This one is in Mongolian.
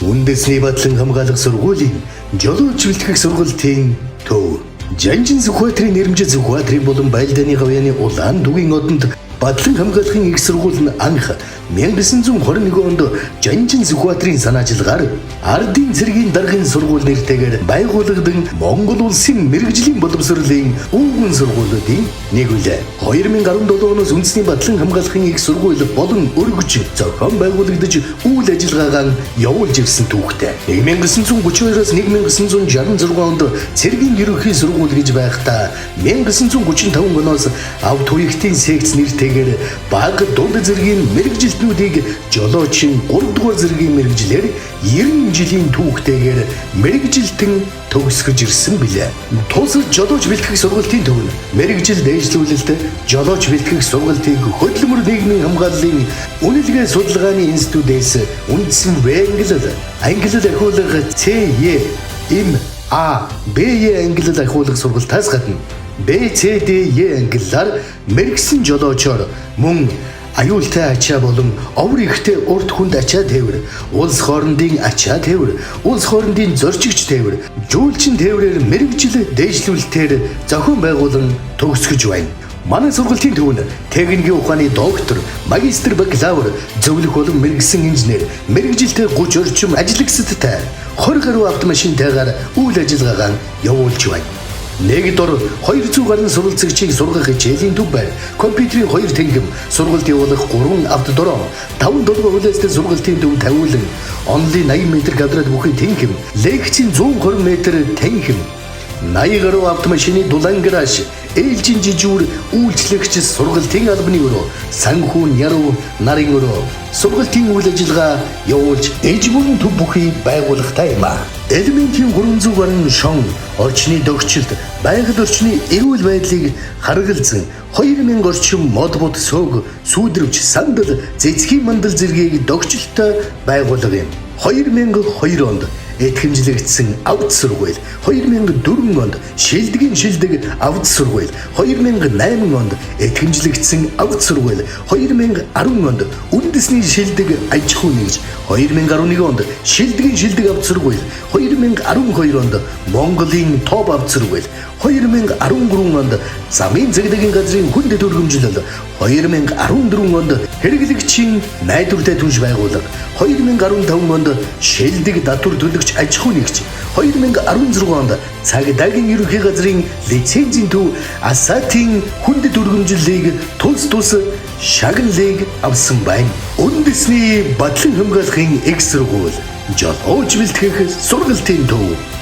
Үндэсний Батлан хамгаалах сургуулийн жолооч бэлтгэх сургалтын төв. Жанжин Сүхбаатарын нэрмжит Сүхбаатарын болон Байлдааны гавьяаны улаан дүгийн одонд Батлан хамгаалахын их сургууль нь анх 1921 онд Жанжин Сүхбаатарын санаачилгаар Ардын цэргийн даргын сургууль нэртэйгээр байгуулагдсан Монгол улсын мэргэжлийн боловсролын өвгөн сургуулиудын нэг үлээ. 2017 оноос үндэсний Батлан хамгаалахын их сургууль болон өргөж зохион байгуулагдаж үйл ажиллагаагаа явуулж ирсэн түүхтэй. 1932-оос 1966 онд цэргийн ерөнхий сургууль гэж байхдаа 1935 оноос авто туягтын секц нэртэйгээр баг дунд зэргийн мэргэжилтнүүдийг жолоочийн 3 дугаар зэргийн мэргэжлэр 90 жилийн түүхтэйгээр мэргэжилтэн төгсгөж ирсэн билээ. Тус жолооч бэлтгэх сургалтын төв нь мэргэжил дэвшлүүлэлт жолооч бэлтгэх сургалтыг хөдөлмөр нийгмийн хамгааллын үнэлгээ судалгааны институтээс үндсэн англи ахиулга CE англи ахиулга сургалтаас гадна BCDE англиар мэргэсэн жолоочоор мөн аюултай ачаа болон овор ихтэй урт хүнд ачаа тээвэр, улс хоорондын ачаа тээвэр, улс хоорондын зорчигч тээвэр, жуулчин тээврээр мэргэжил дэвшлүүлэлтээр зохион байгуулан төгсгөж байна. Манай сургалтын төв нь техникийн ухааны доктор, магистр, бакалавр, зөвлөх болон мэргэсэн инженер, мэргэжилтэй 30 орчим ажлагчдтай 20 гаруй автомашинтайгаар үйл ажиллагаагаа явуулж байна. Нэг дор 200 гаруй сурвалжлагчийг сургах хичээлийн төв байна. Компьютерийн 2 тэнгим, сургалт явуулах 3 автодром, 5 долгоо хүлээстэй сургалтын төв тавиулан, онлын 80 м квадрат бүхий тэнгим, лекцийн 120 м тэнгим, 80 гаруй автомашины дулаан гараж, ээлжин жижүүр үйлчлэгч сургалтын албаны өрөө, санхүүн яруу нарын өрөө, сургалтын үйл ажиллагаа явуулж ээж бүрэн төв бүхий байгуулахтай юм а. Элементийн 300 гаруй шон орчны дөгчлөлт, байгаль орчны эрүүл байдлыг харгалзан 2000 орчим мод бод сөг, сүйдрвч, сандал, цэцгийн мандал зэргийг дөгчлөлтөй байгуулга юм. 2002 онд этгэмжлэгдсэн авд сургууль, 2004 онд шилдэг авд сургууль, 2008 онд этгэмжлэгдсэн авд сургууль, 2010 онд үндэсний шилдэг аж ахуй нэгж, 2011 онд шилдэг авд сургууль, 2012 онд Монголын топ авд сургууль, 2013 онд замын цэгдэгийн газрын хүнд төрөмжлөл, 2014 онд хэрэглэгчийн найдвартай түнш байгууллага, 2015 онд шилдэг татвар төлөгч аж ахуй нэгж, 2016 онд цагдаагийн ерөнхий газрын лицензийн төв Асатын хүнд төрөмжлөлийг тус шагналыг авсан байна. Үндэсний Батлан хамгаалахын их сургууль жолооч бэлтгэх сургалтын төв.